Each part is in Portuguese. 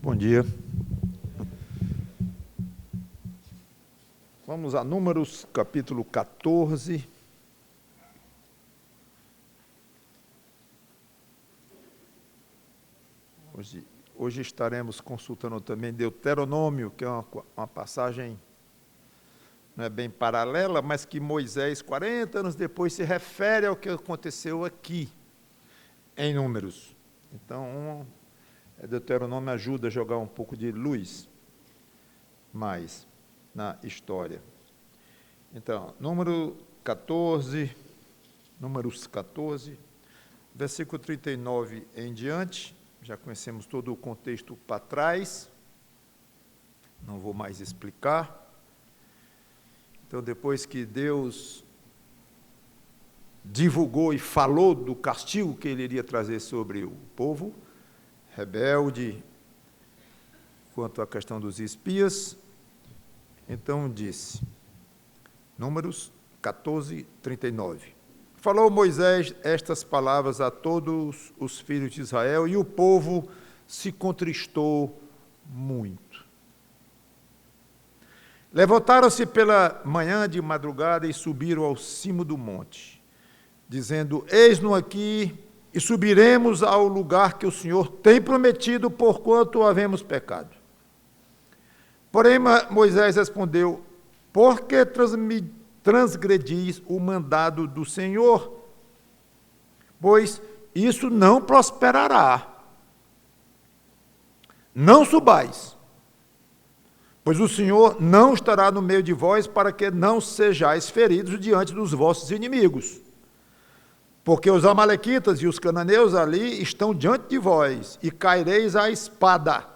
Bom dia. Vamos a Números, capítulo 14. Hoje estaremos consultando também Deuteronômio, que é uma passagem, não é bem paralela, mas que Moisés, 40 anos depois, se refere ao que aconteceu aqui, em Números. Então, Deuteronômio ajuda a jogar um pouco de luz mais na história. Então, Números 14, versículo 39 em diante, já conhecemos todo o contexto para trás, não vou mais explicar. Então, depois que Deus divulgou e falou do castigo que ele iria trazer sobre o povo rebelde, quanto à questão dos espias, então disse, Números 14, 39. Falou Moisés estas palavras a todos os filhos de Israel, e o povo se contristou muito. Levantaram-se pela manhã de madrugada e subiram ao cimo do monte, dizendo, eis-nos aqui, e subiremos ao lugar que o Senhor tem prometido, porquanto havemos pecado. Porém, Moisés respondeu, por que transgredis o mandado do Senhor? Pois isso não prosperará. Não subais, pois o Senhor não estará no meio de vós, para que não sejais feridos diante dos vossos inimigos. Porque os amalequitas e os cananeus ali estão diante de vós, e caireis à espada.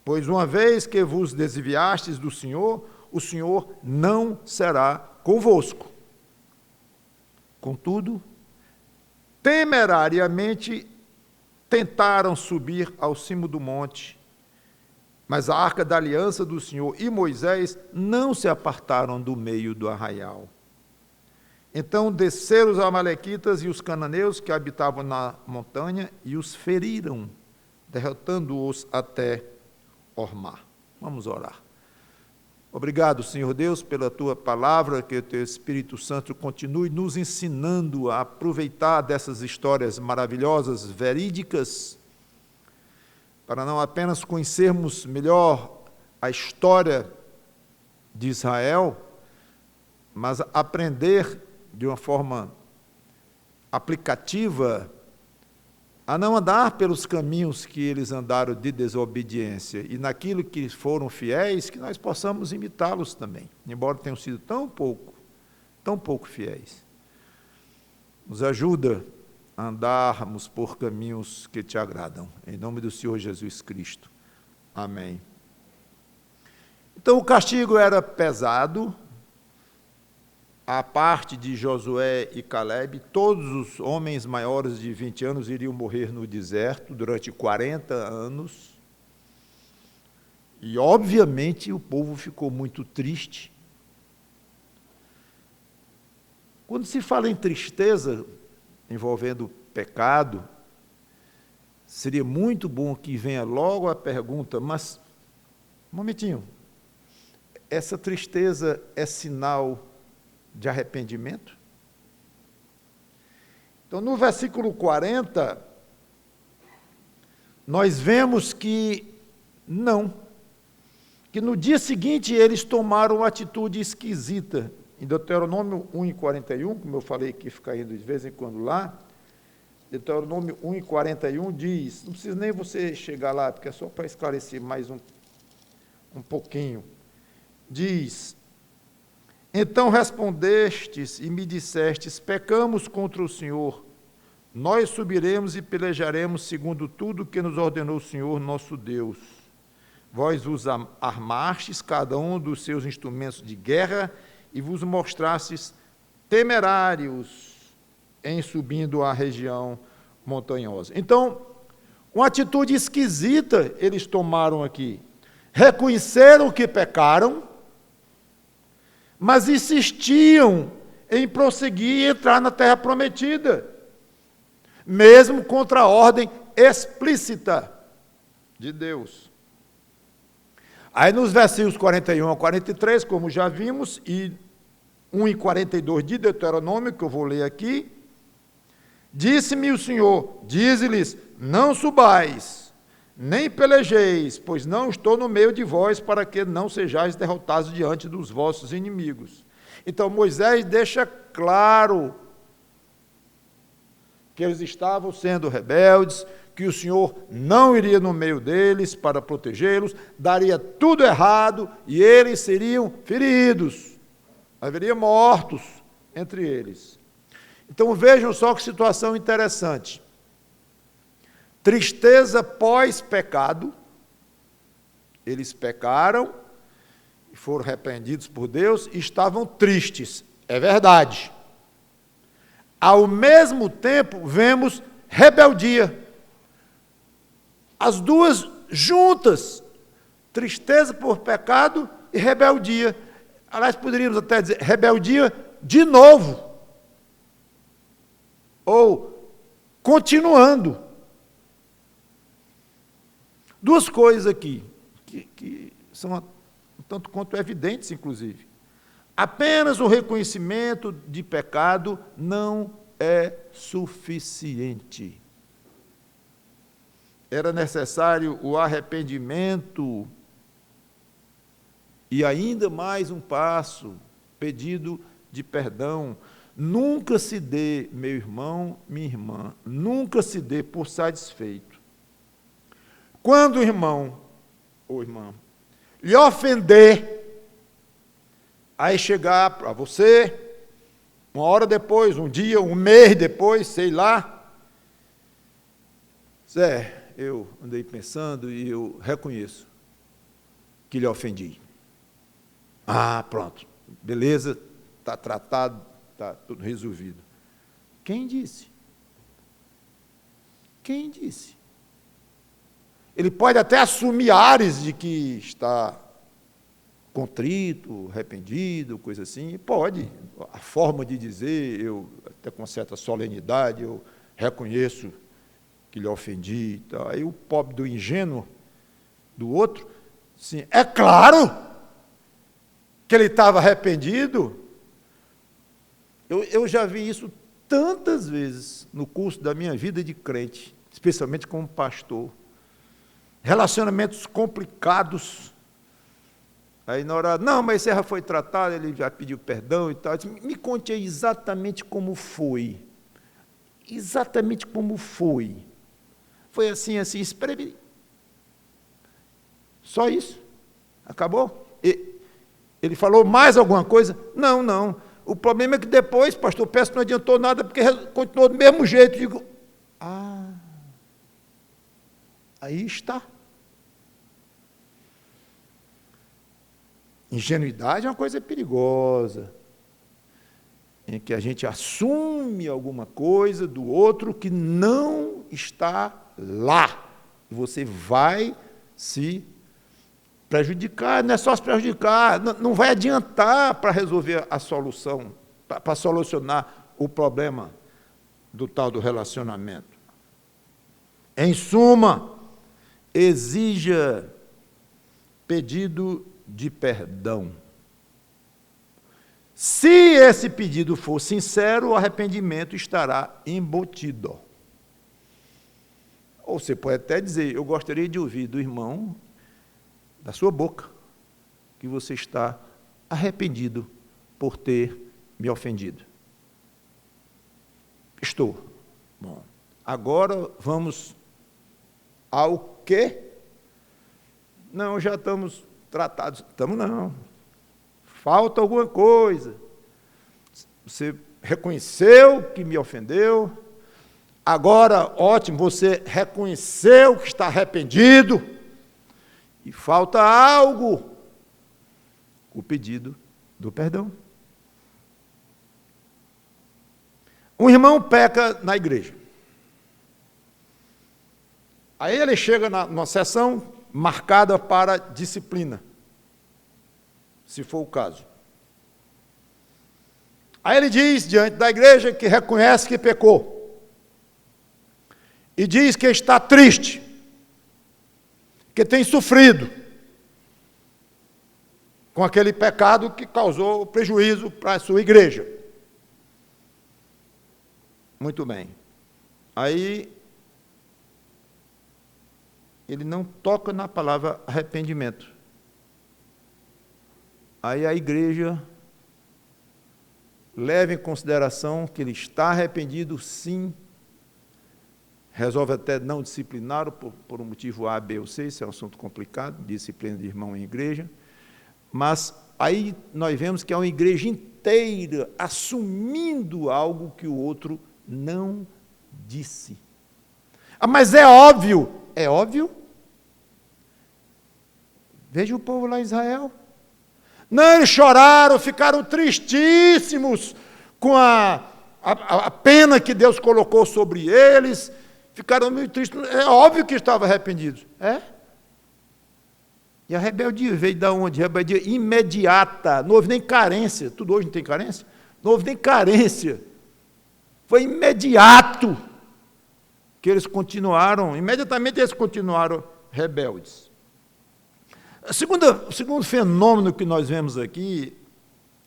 Pois uma vez que vos desviastes do Senhor, o Senhor não será convosco. Contudo, temerariamente tentaram subir ao cimo do monte, mas a arca da aliança do Senhor e Moisés não se apartaram do meio do arraial. Então desceram os amalequitas e os cananeus que habitavam na montanha e os feriram, derrotando-os até Ormá. Vamos orar. Obrigado, Senhor Deus, pela Tua palavra, que o Teu Espírito Santo continue nos ensinando a aproveitar dessas histórias maravilhosas, verídicas, para não apenas conhecermos melhor a história de Israel, mas aprender de uma forma aplicativa a não andar pelos caminhos que eles andaram de desobediência, e naquilo que foram fiéis, que nós possamos imitá-los também, embora tenham sido tão pouco fiéis. Nos ajuda a andarmos por caminhos que te agradam, em nome do Senhor Jesus Cristo. Amém. Então o castigo era pesado. A parte de Josué e Calebe, todos os homens maiores de 20 anos iriam morrer no deserto durante 40 anos. E, obviamente, o povo ficou muito triste. Quando se fala em tristeza envolvendo pecado, seria muito bom que venha logo a pergunta, mas, um momentinho, essa tristeza é sinal de arrependimento? Então, no versículo 40, nós vemos que não, que no dia seguinte eles tomaram uma atitude esquisita. Em Deuteronômio 1:41, como eu falei que fica indo de vez em quando lá, Deuteronômio 1:41 diz, não precisa nem você chegar lá, porque é só para esclarecer mais um pouquinho, diz, então respondestes e me dissestes, pecamos contra o Senhor, nós subiremos e pelejaremos segundo tudo que nos ordenou o Senhor nosso Deus. Vós vos armastes cada um dos seus instrumentos de guerra e vos mostrastes temerários em subindo à região montanhosa. Então, uma atitude esquisita eles tomaram aqui. Reconheceram que pecaram, mas insistiam em prosseguir e entrar na terra prometida, mesmo contra a ordem explícita de Deus. Aí nos versículos 41 a 43, como já vimos, e 1 e 42 de Deuteronômio, que eu vou ler aqui, disse-me o Senhor, dize-lhes, não subais, nem pelejeis, pois não estou no meio de vós, para que não sejais derrotados diante dos vossos inimigos. Então Moisés deixa claro que eles estavam sendo rebeldes, que o Senhor não iria no meio deles para protegê-los, daria tudo errado e eles seriam feridos, haveria mortos entre eles. Então vejam só que situação interessante. Tristeza pós-pecado, eles pecaram, foram repreendidos por Deus e estavam tristes, é verdade. Ao mesmo tempo, vemos rebeldia. As duas juntas, tristeza por pecado e rebeldia. Aliás, poderíamos até dizer, rebeldia de novo. Ou continuando. Duas coisas aqui, que são um tanto quanto evidentes, inclusive. Apenas o reconhecimento de pecado não é suficiente. Era necessário o arrependimento e ainda mais um passo, pedido de perdão. Nunca se dê, meu irmão, minha irmã, nunca se dê por satisfeito. Quando o irmão ou irmã lhe ofender, aí chegar para você, uma hora depois, um dia, um mês depois, sei lá, Zé, eu andei pensando e eu reconheço que lhe ofendi. Ah, pronto, beleza, está tratado, está tudo resolvido. Quem disse? Quem disse? Ele pode até assumir ares de que está contrito, arrependido, coisa assim, pode. A forma de dizer, eu até com certa solenidade, eu reconheço que lhe ofendi. Tá? Aí o pobre do ingênuo, do outro, sim, é claro que ele estava arrependido. Eu já vi isso tantas vezes no curso da minha vida de crente, especialmente como pastor. Relacionamentos complicados. Aí na hora, não, mas esse já foi tratado, ele já pediu perdão e tal. Eu disse, me conte aí exatamente como foi. Exatamente como foi. Foi assim, escreve. Só isso. Acabou? Ele falou mais alguma coisa? Não, não. O problema é que depois, pastor, peço que não adiantou nada, porque continuou do mesmo jeito. Eu digo, aí está. Ingenuidade é uma coisa perigosa, em que a gente assume alguma coisa do outro que não está lá. E você vai se prejudicar, não é só se prejudicar, não vai adiantar para resolver a solução, para solucionar o problema do tal do relacionamento. Em suma, exija pedido de perdão. Se esse pedido for sincero, o arrependimento estará embutido. Ou você pode até dizer, eu gostaria de ouvir do irmão, da sua boca, que você está arrependido por ter me ofendido. Estou. Bom, agora vamos ao quê? Não, já estamos tratados. Estamos não. Falta alguma coisa. Você reconheceu que me ofendeu. Agora, ótimo, você reconheceu que está arrependido. E falta algo. O pedido do perdão. Um irmão peca na igreja. Aí ele chega numa sessão marcada para disciplina, se for o caso. Aí ele diz, diante da igreja, que reconhece que pecou. E diz que está triste. que tem sofrido com aquele pecado que causou prejuízo para a sua igreja. Muito bem. Aí, ele não toca na palavra arrependimento. Aí a igreja leva em consideração que ele está arrependido, sim, resolve até não discipliná-lo por um motivo A, B ou C, isso é um assunto complicado, disciplina de irmão em igreja, mas aí nós vemos que é uma igreja inteira assumindo algo que o outro não disse. Ah, mas é óbvio. É óbvio? Veja o povo lá em Israel. Não, eles choraram, ficaram tristíssimos com a pena que Deus colocou sobre eles, ficaram meio tristes. É óbvio que estavam arrependidos. É? E a rebeldia veio de onde? Rebeldia imediata, não houve nem carência. Tudo hoje não tem carência? Não houve nem carência. Foi imediato que eles continuaram, imediatamente eles continuaram rebeldes. O segundo fenômeno que nós vemos aqui,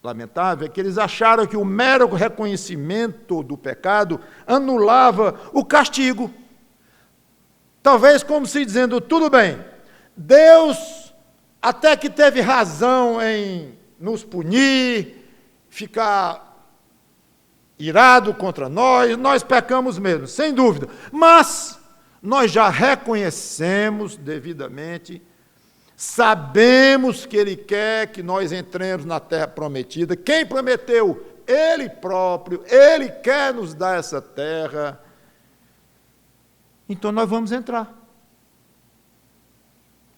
lamentável, é que eles acharam que o mero reconhecimento do pecado anulava o castigo. Talvez como se dizendo, tudo bem, Deus até que teve razão em nos punir, ficar irado contra nós pecamos mesmo, sem dúvida, mas nós já reconhecemos devidamente, sabemos que Ele quer que nós entremos na terra prometida. Quem prometeu? Ele próprio. Ele quer nos dar essa terra. Então nós vamos entrar.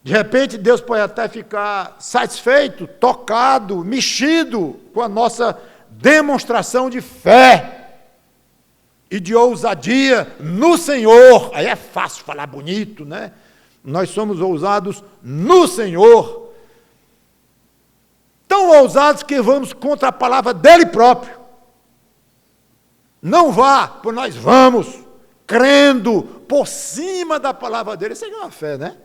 De repente Deus pode até ficar satisfeito, tocado, mexido com a nossa demonstração de fé e de ousadia no Senhor. Aí é fácil falar bonito, né? Nós somos ousados no Senhor. Tão ousados que vamos contra a palavra dele próprio. Não vá, pois nós vamos, crendo por cima da palavra dele. Isso é uma fé, né?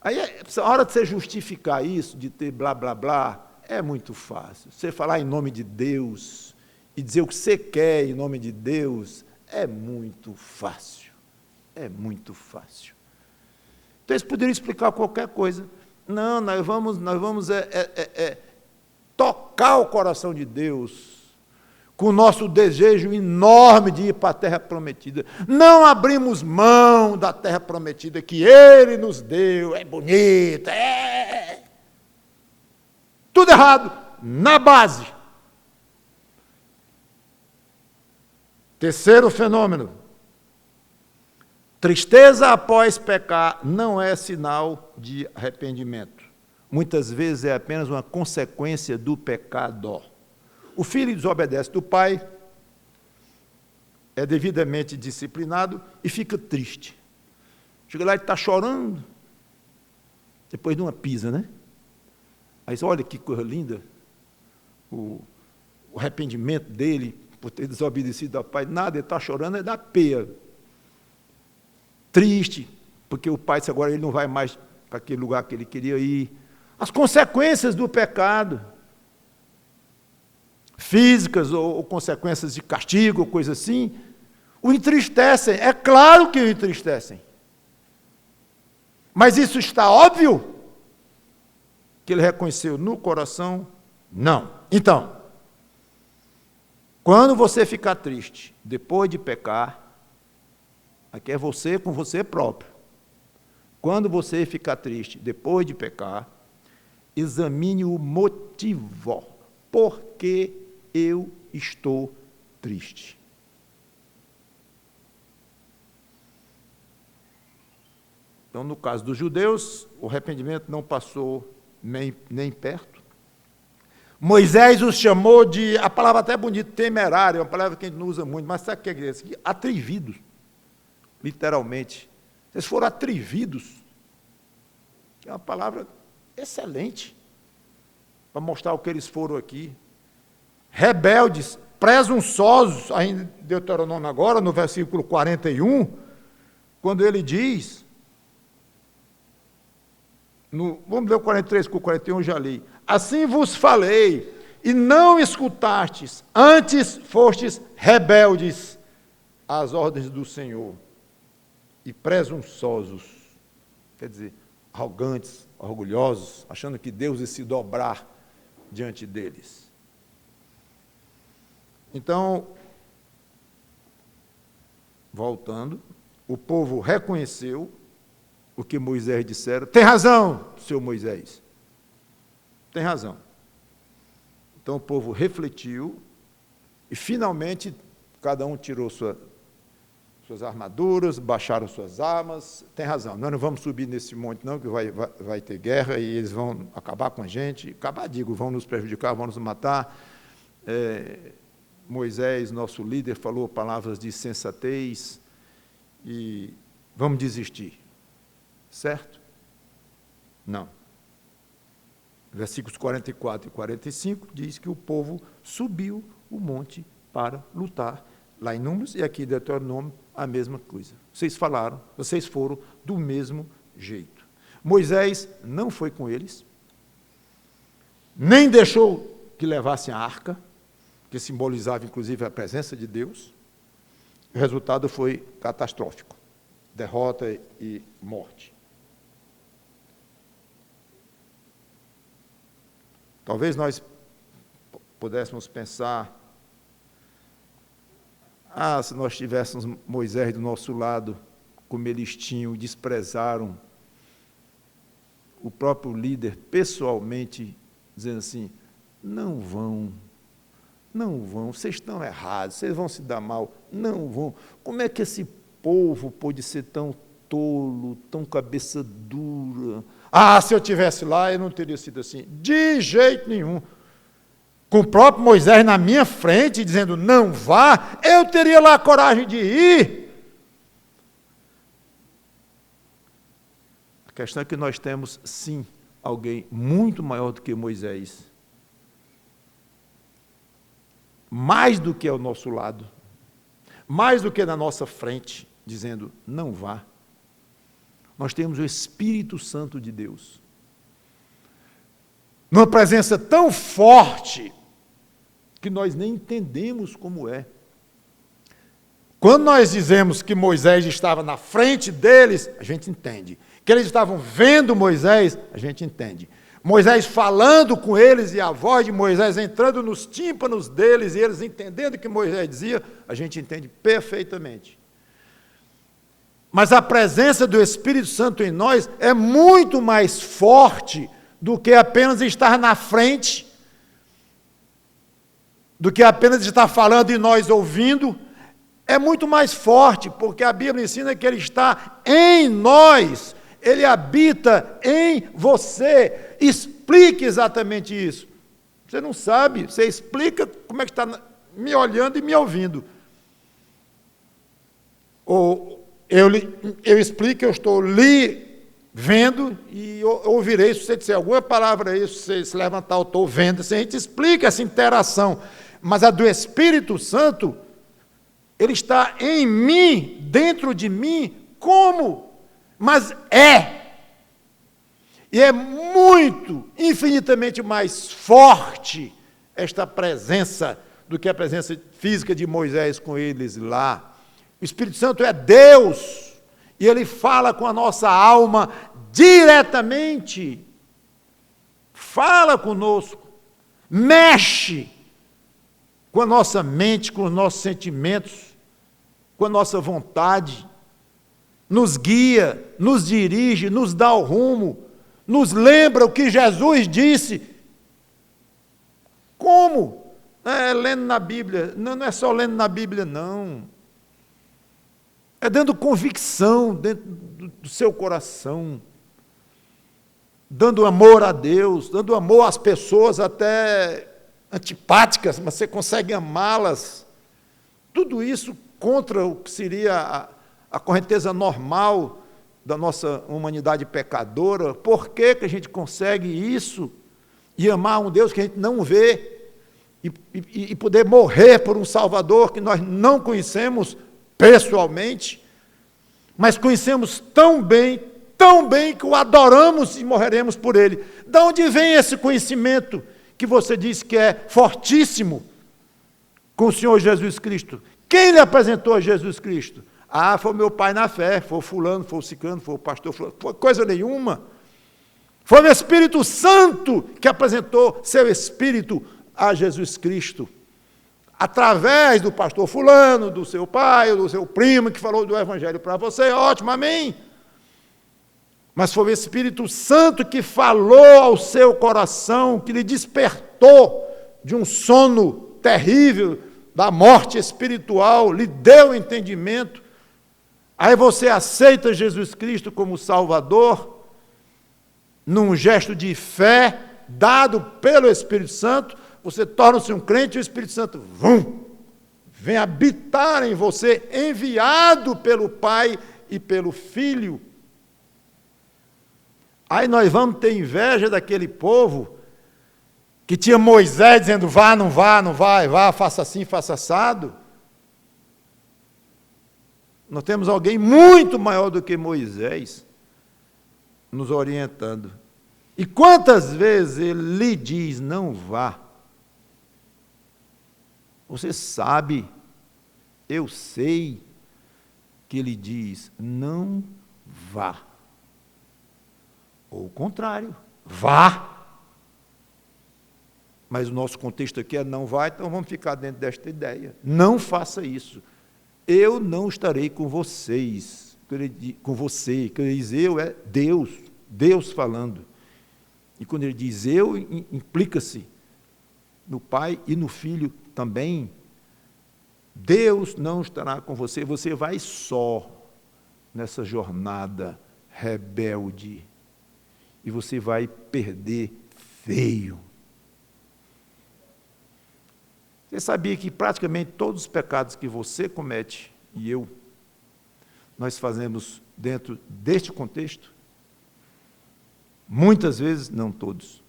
Aí, a hora de você justificar isso, de ter blá, blá, blá, é muito fácil. Você falar em nome de Deus e dizer o que você quer em nome de Deus, é muito fácil. É muito fácil. Então, eles poderiam explicar qualquer coisa. Não, nós vamos tocar o coração de Deus com o nosso desejo enorme de ir para a terra prometida. Não abrimos mão da terra prometida que Ele nos deu. É bonita, tudo errado, na base. Terceiro fenômeno. Tristeza após pecar não é sinal de arrependimento. Muitas vezes é apenas uma consequência do pecado. O filho desobedece do pai, é devidamente disciplinado e fica triste. Chega lá e está chorando, depois de uma pisa, né? Aí diz, olha que coisa linda, o arrependimento dele por ter desobedecido ao pai. Nada, ele está chorando, é da peia. Triste, porque o pai disse agora ele não vai mais para aquele lugar que ele queria ir. As consequências do pecado, físicas ou consequências de castigo, ou coisa assim, o entristecem. É claro que o entristecem. Mas isso está óbvio que ele reconheceu no coração? Não. Então, quando você ficar triste depois de pecar, aqui é você com você próprio. Quando você ficar triste depois de pecar, examine o motivo. Por que eu estou triste? Então, no caso dos judeus, o arrependimento não passou nem perto. Moisés os chamou de, a palavra até bonita, temerário, é uma palavra que a gente não usa muito, mas sabe o que é isso aqui? Atrevidos. Literalmente. Vocês foram atrevidos. É uma palavra excelente para mostrar o que eles foram aqui. Rebeldes, presunçosos, ainda em Deuteronômio agora, no versículo 41, quando ele diz Vamos ler o 43, que o 41 eu já li. Assim vos falei, e não escutastes, antes fostes rebeldes às ordens do Senhor, e presunçosos, quer dizer, arrogantes, orgulhosos, achando que Deus ia se dobrar diante deles. Então, voltando, o povo reconheceu o que Moisés dissera. Tem razão, senhor Moisés. Tem razão. Então o povo refletiu e finalmente cada um tirou suas armaduras, baixaram suas armas. Tem razão, nós não vamos subir nesse monte não, que vai ter guerra e eles vão acabar com a gente. Vão nos prejudicar, vão nos matar. Moisés, nosso líder, falou palavras de sensatez e vamos desistir. Certo? Não. Versículos 44 e 45 diz que o povo subiu o monte para lutar. Lá em Números e aqui em Deuteronômio, a mesma coisa. Vocês falaram, vocês foram do mesmo jeito. Moisés não foi com eles, nem deixou que levassem a arca, que simbolizava inclusive a presença de Deus. O resultado foi catastrófico. Derrota e morte. Talvez nós pudéssemos pensar, se nós tivéssemos Moisés do nosso lado, como eles tinham, desprezaram o próprio líder pessoalmente, dizendo assim, não vão, vocês estão errados, vocês vão se dar mal, não vão. Como é que esse povo pôde ser tão tolo, tão cabeça dura? Se eu tivesse lá, eu não teria sido assim. De jeito nenhum. Com o próprio Moisés na minha frente, dizendo, não vá, eu teria lá a coragem de ir. A questão é que nós temos, sim, alguém muito maior do que Moisés. Mais do que ao nosso lado. Mais do que na nossa frente, dizendo, não vá. Nós temos o Espírito Santo de Deus. Numa presença tão forte, que nós nem entendemos como é. Quando nós dizemos que Moisés estava na frente deles, a gente entende. Que eles estavam vendo Moisés, a gente entende. Moisés falando com eles e a voz de Moisés entrando nos tímpanos deles e eles entendendo o que Moisés dizia, a gente entende perfeitamente. Mas a presença do Espírito Santo em nós é muito mais forte do que apenas estar na frente, do que apenas estar falando e nós ouvindo. É muito mais forte, porque a Bíblia ensina que Ele está em nós, Ele habita em você. Explique exatamente isso. Você não sabe, você explica como é que está me olhando e me ouvindo. Ou eu explico, eu estou lhe vendo e ouvirei. Se você disser alguma palavra aí, se você se levantar, eu estou vendo. Se a gente explica essa interação, mas a do Espírito Santo, ele está em mim, dentro de mim, como? Mas é. E é muito, infinitamente mais forte esta presença do que a presença física de Moisés com eles lá. O Espírito Santo é Deus, e Ele fala com a nossa alma diretamente. Fala conosco, mexe com a nossa mente, com os nossos sentimentos, com a nossa vontade, nos guia, nos dirige, nos dá o rumo, nos lembra o que Jesus disse. Como? Lendo na Bíblia. Não é só lendo na Bíblia, não. É dando convicção dentro do seu coração, dando amor a Deus, dando amor às pessoas até antipáticas, mas você consegue amá-las. Tudo isso contra o que seria a correnteza normal da nossa humanidade pecadora. Por que que a gente consegue isso? E amar um Deus que a gente não vê, e poder morrer por um Salvador que nós não conhecemos pessoalmente, mas conhecemos tão bem tão bem que o adoramos e morreremos por ele. De onde vem esse conhecimento que você diz que é fortíssimo com o Senhor Jesus Cristo? Quem lhe apresentou a Jesus Cristo? Ah, foi meu pai na fé, foi o fulano, foi o ciclano, foi o pastor fulano, foi coisa nenhuma. Foi o Espírito Santo que apresentou seu Espírito a Jesus Cristo. Através do pastor fulano, do seu pai, do seu primo, que falou do Evangelho para você, ótimo, amém. Mas foi o Espírito Santo que falou ao seu coração, que lhe despertou de um sono terrível, da morte espiritual, lhe deu entendimento. Aí você aceita Jesus Cristo como Salvador, num gesto de fé, dado pelo Espírito Santo, você torna-se um crente e o Espírito Santo, vem habitar em você, enviado pelo Pai e pelo Filho. Aí nós vamos ter inveja daquele povo que tinha Moisés dizendo, vá, não vá, não vai, vá, faça assim, faça assado. Nós temos alguém muito maior do que Moisés nos orientando. E quantas vezes ele lhe diz, não vá. Você sabe, eu sei que ele diz, não vá. Ou o contrário, vá. Mas o nosso contexto aqui é não vá, então vamos ficar dentro desta ideia. Não faça isso. Eu não estarei com vocês, com você. Quando ele diz eu, é Deus, Deus falando. E quando ele diz eu, implica-se no Pai e no Filho também. Deus não estará com você, você vai só nessa jornada rebelde. E você vai perder feio. Você sabia que praticamente todos os pecados que você comete e eu, nós fazemos dentro deste contexto? Muitas vezes, não todos,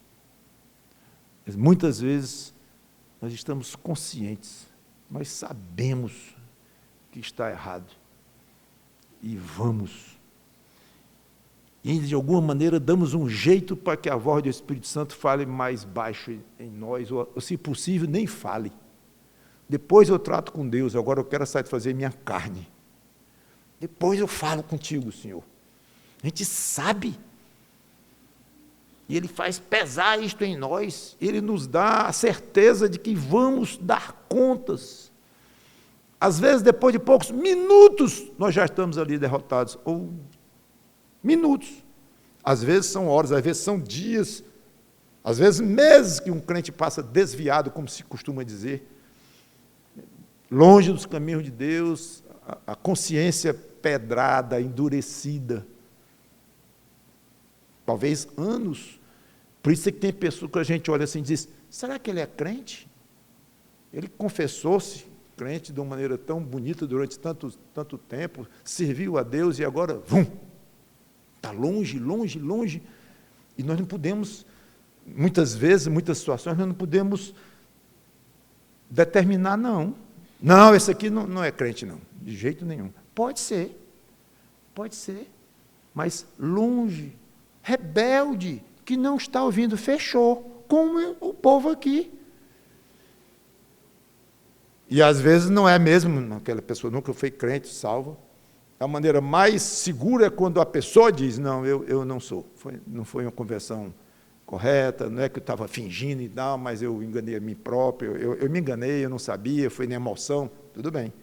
mas muitas vezes nós estamos conscientes, nós sabemos que está errado e vamos. E de alguma maneira damos um jeito para que a voz do Espírito Santo fale mais baixo em nós, ou se possível, nem fale. Depois eu trato com Deus, agora eu quero sair de fazer minha carne. Depois eu falo contigo, Senhor. A gente sabe. E Ele faz pesar isto em nós. Ele nos dá a certeza de que vamos dar contas. Às vezes, depois de poucos minutos, nós já estamos ali derrotados. Ou minutos. Às vezes são horas, às vezes são dias, às vezes meses que um crente passa desviado, como se costuma dizer, longe dos caminhos de Deus, a consciência pedrada, endurecida. Talvez anos. Por isso é que tem pessoas que a gente olha assim e diz, será que ele é crente? Ele confessou-se crente de uma maneira tão bonita durante tanto tempo, serviu a Deus e agora, está longe, longe, longe. E nós não podemos, muitas vezes, muitas situações, nós não podemos determinar, não. Não, esse aqui não é crente, não, de jeito nenhum. Pode ser, mas longe, rebelde, que não está ouvindo, fechou, como o povo aqui. E às vezes não é mesmo, aquela pessoa nunca foi crente, salva. A maneira mais segura é quando a pessoa diz, não, eu não sou. Não foi uma conversão correta, não é que eu estava fingindo e tal, mas eu enganei a mim próprio, eu me enganei, eu não sabia, foi na emoção, tudo bem.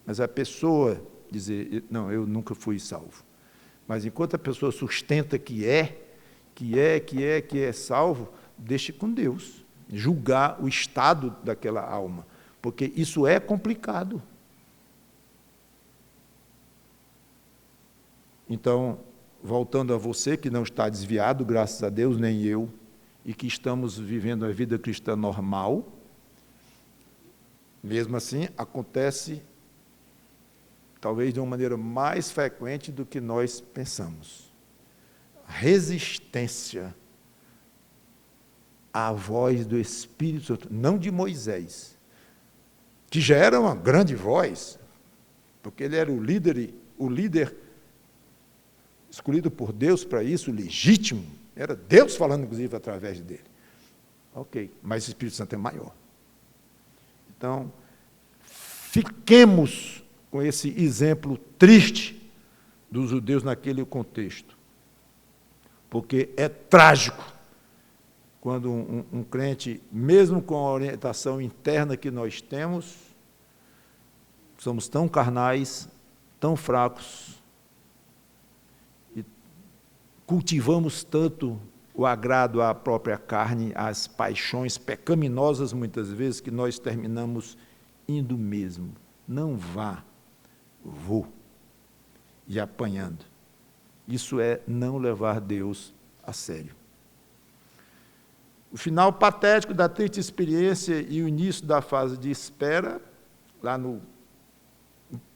Mas a pessoa dizer, não, eu nunca fui salvo. Mas enquanto a pessoa sustenta que é salvo, deixe com Deus, julgar o estado daquela alma, porque isso é complicado. Então, voltando a você que não está desviado, graças a Deus, nem eu, e que estamos vivendo a vida cristã normal, mesmo assim, acontece talvez de uma maneira mais frequente do que nós pensamos. Resistência à voz do Espírito Santo, não de Moisés, que já era uma grande voz, porque ele era o líder escolhido por Deus para isso, legítimo. Era Deus falando, inclusive, através dele. Ok, mas o Espírito Santo é maior. Então, fiquemos com esse exemplo triste dos judeus naquele contexto. Porque é trágico quando um crente, mesmo com a orientação interna que nós temos, somos tão carnais, tão fracos, e cultivamos tanto o agrado à própria carne, às paixões pecaminosas, muitas vezes, que nós terminamos indo mesmo. Não vá, vou, e apanhando. Isso é não levar Deus a sério. O final patético da triste experiência e o início da fase de espera, lá no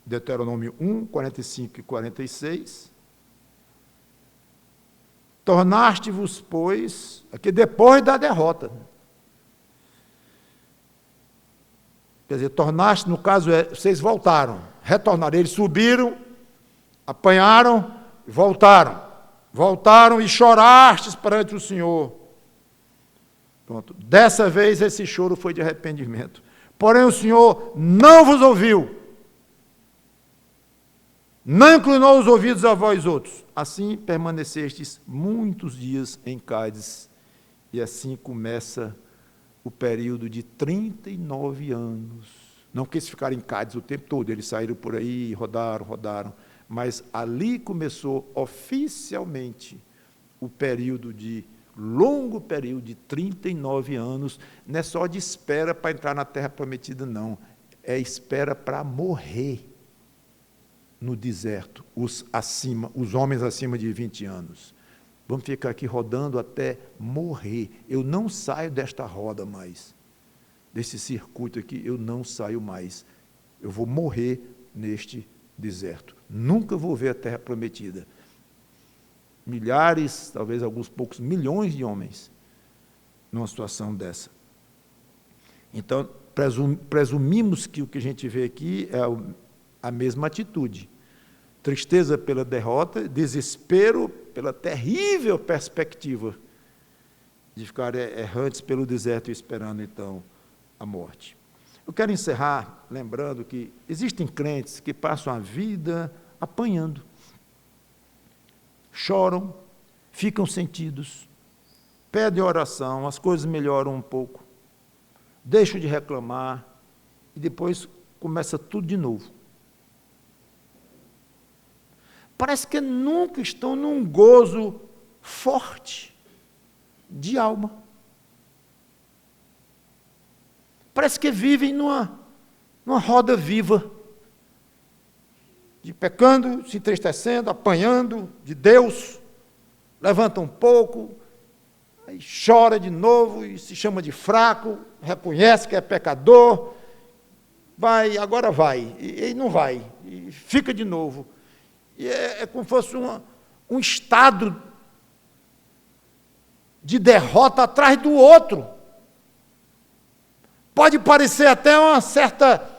Deuteronômio 1, 45 e 46. Tornaste-vos, pois, aqui depois da derrota. Quer dizer, tornaste, no caso, vocês voltaram, retornaram. Eles subiram, apanharam e voltaram. Voltaram e chorastes perante o Senhor. Pronto. Dessa vez esse choro foi de arrependimento. Porém o Senhor não vos ouviu. Não inclinou os ouvidos a vós outros. Assim permanecestes muitos dias em Cádiz. E assim começa o período de 39 anos. Não que eles ficaram em Cádiz o tempo todo, eles saíram por aí, rodaram. Mas ali começou oficialmente o longo período de 39 anos. Não é só de espera para entrar na Terra Prometida, não. É espera para morrer no deserto, os homens acima de 20 anos. Vamos ficar aqui rodando até morrer. Eu não saio desta roda mais. Desse circuito aqui, eu não saio mais. Eu vou morrer neste deserto. Nunca vou ver a Terra Prometida. Milhares, talvez alguns poucos milhões de homens numa situação dessa. Então, presumimos que o que a gente vê aqui é a mesma atitude. Tristeza pela derrota, desespero pela terrível perspectiva de ficar errantes pelo deserto esperando, então, a morte. Eu quero encerrar lembrando que existem crentes que passam a vida apanhando. Choram, ficam sentidos, pedem oração, as coisas melhoram um pouco, deixam de reclamar e depois começa tudo de novo. Parece que nunca estão num gozo forte de alma. Parece que vivem numa roda viva, de pecando, se entristecendo, apanhando de Deus, levanta um pouco, aí chora de novo e se chama de fraco, reconhece que é pecador, agora vai, e não vai, e fica de novo. E é como se fosse um estado de derrota atrás do outro. Pode parecer até uma certa,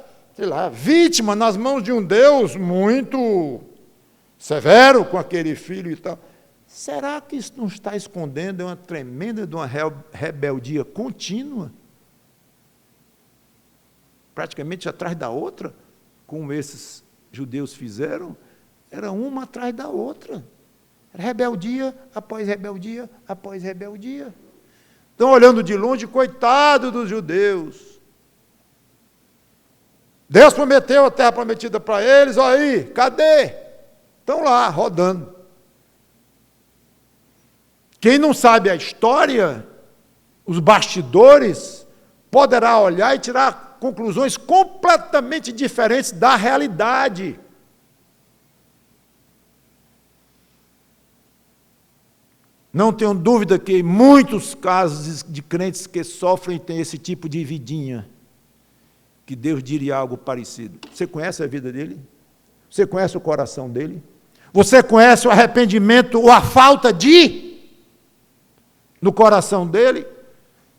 vítima nas mãos de um Deus muito severo com aquele filho e tal. Será que isso não está escondendo uma tremenda de uma rebeldia contínua? Praticamente atrás da outra, como esses judeus fizeram, era uma atrás da outra. Rebeldia após rebeldia após rebeldia. Estão olhando de longe, coitado dos judeus. Deus prometeu a terra prometida para eles, olha aí, cadê? Estão lá, rodando. Quem não sabe a história, os bastidores, poderá olhar e tirar conclusões completamente diferentes da realidade. Não tenho dúvida que em muitos casos de crentes que sofrem tem esse tipo de vidinha, que Deus diria algo parecido. Você conhece a vida dele? Você conhece o coração dele? Você conhece o arrependimento ou a falta no coração dele?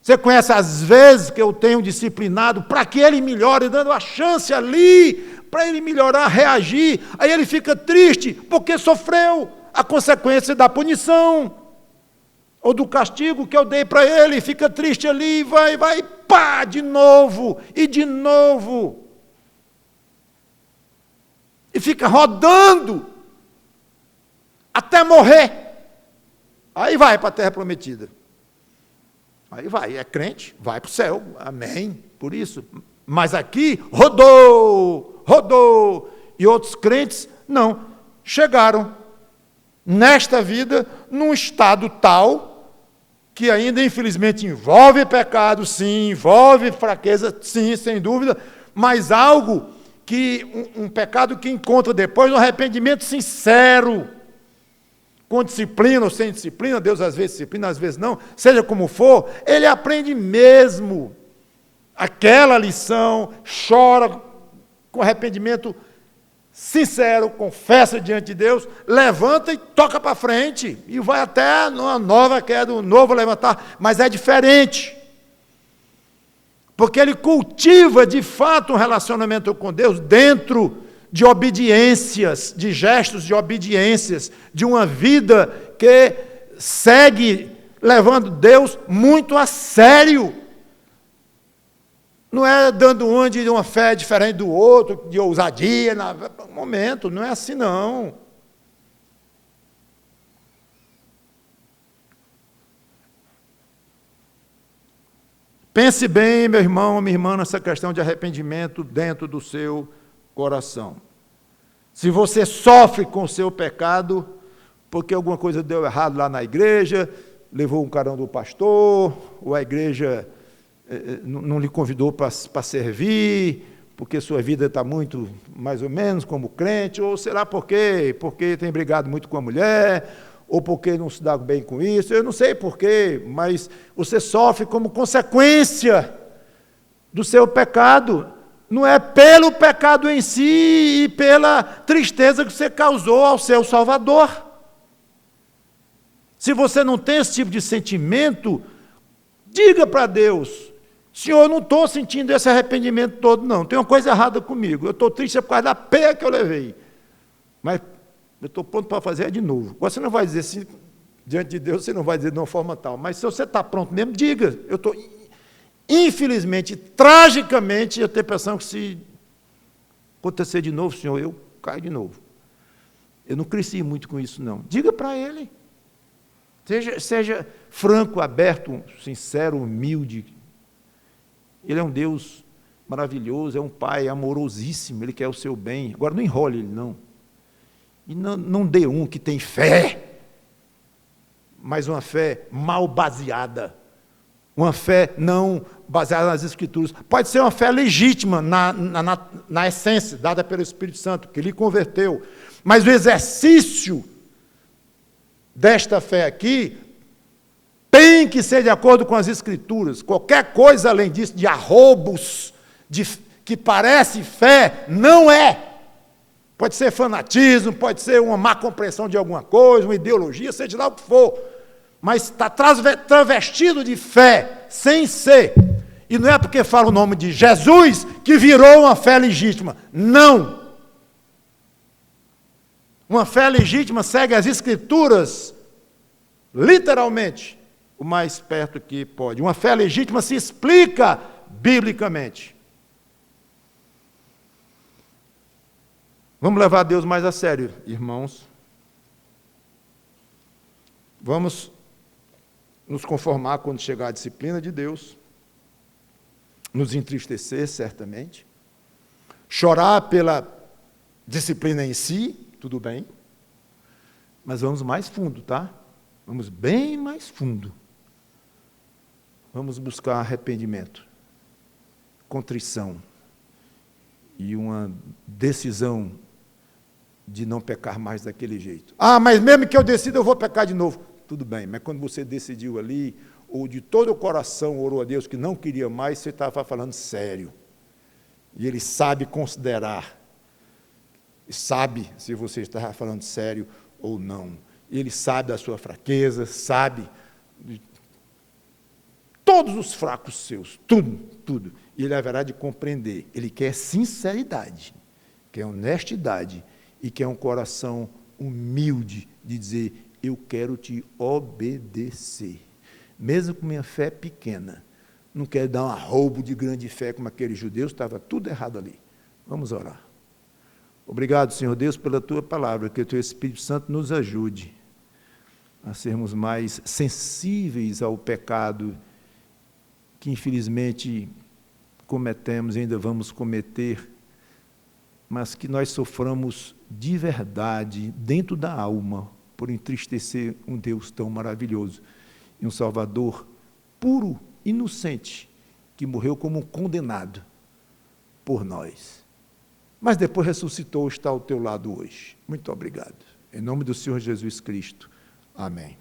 Você conhece as vezes que eu tenho disciplinado para que ele melhore, dando a chance ali, para ele melhorar, reagir, aí ele fica triste porque sofreu. a consequência da punição, ou do castigo que eu dei para ele, fica triste ali, vai, pá, de novo, e de novo. E fica rodando, até morrer. Aí vai para a terra prometida. Aí vai, é crente, vai para o céu, amém, por isso. Mas aqui, rodou, e outros crentes, não, chegaram nesta vida, num estado tal, que ainda infelizmente envolve pecado, sim, envolve fraqueza, sim, sem dúvida, mas algo que, um pecado que encontra depois um arrependimento sincero, com disciplina ou sem disciplina, Deus às vezes disciplina, às vezes não, seja como for, ele aprende mesmo aquela lição, chora com arrependimento sincero, confessa diante de Deus, levanta e toca para frente, e vai até uma nova queda, um novo levantar, mas é diferente, porque ele cultiva de fato um relacionamento com Deus dentro de obediências, de gestos de obediências, de uma vida que segue levando Deus muito a sério. Não é dando onde de uma fé diferente do outro, de ousadia, no momento, não é assim não. Pense bem, meu irmão, minha irmã, nessa questão de arrependimento dentro do seu coração. Se você sofre com o seu pecado, porque alguma coisa deu errado lá na igreja, levou um carão do pastor, ou a igreja não lhe convidou para servir, porque sua vida está muito, mais ou menos, como crente, ou sei lá por quê, porque tem brigado muito com a mulher, ou porque não se dá bem com isso, eu não sei por quê, mas você sofre como consequência do seu pecado. Não é pelo pecado em si e pela tristeza que você causou ao seu Salvador. Se você não tem esse tipo de sentimento, diga para Deus: Senhor, eu não estou sentindo esse arrependimento todo, não. Tem uma coisa errada comigo. Eu estou triste por causa da peia que eu levei. Mas eu estou pronto para fazer de novo. Você não vai dizer assim, diante de Deus, você não vai dizer de uma forma tal. Mas se você está pronto mesmo, diga. Eu estou, infelizmente, tragicamente, eu tenho a impressão que se acontecer de novo, Senhor, eu caio de novo. Eu não cresci muito com isso, não. Diga para Ele. Seja franco, aberto, sincero, humilde. Ele é um Deus maravilhoso, é um Pai amorosíssimo, Ele quer o seu bem. Agora, não enrole Ele, não. E não dê um que tem fé, mas uma fé mal baseada. Uma fé não baseada nas Escrituras. Pode ser uma fé legítima, na essência, dada pelo Espírito Santo, que lhe converteu. Mas o exercício desta fé aqui tem que ser de acordo com as Escrituras. Qualquer coisa além disso, de arrobos, que parece fé, não é. Pode ser fanatismo, pode ser uma má compreensão de alguma coisa, uma ideologia, seja lá o que for. Mas está travestido de fé, sem ser. E não é porque fala o nome de Jesus que virou uma fé legítima. Não. Uma fé legítima segue as Escrituras, literalmente, o mais perto que pode. Uma fé legítima se explica biblicamente. Vamos levar Deus mais a sério, irmãos. Vamos nos conformar quando chegar a disciplina de Deus, nos entristecer, certamente, chorar pela disciplina em si, tudo bem, mas vamos mais fundo, tá? Vamos bem mais fundo. Vamos buscar arrependimento, contrição e uma decisão de não pecar mais daquele jeito. Ah, mas mesmo que eu decida, eu vou pecar de novo. Tudo bem, mas quando você decidiu ali, ou de todo o coração orou a Deus que não queria mais, você estava falando sério. E Ele sabe considerar, sabe se você estava falando sério ou não. Ele sabe da sua fraqueza, sabe de todos os fracos seus, tudo. E Ele haverá de compreender. Ele quer sinceridade, quer honestidade e quer um coração humilde de dizer, eu quero te obedecer, mesmo com minha fé pequena. Não quero dar um arroubo de grande fé como aqueles judeus, estava tudo errado ali. Vamos orar. Obrigado, Senhor Deus, pela Tua palavra, que o Teu Espírito Santo nos ajude a sermos mais sensíveis ao pecado que, infelizmente, cometemos e ainda vamos cometer, mas que nós soframos de verdade, dentro da alma, por entristecer um Deus tão maravilhoso e um Salvador puro, inocente, que morreu como um condenado por nós. Mas depois ressuscitou, está ao teu lado hoje. Muito obrigado. Em nome do Senhor Jesus Cristo. Amém.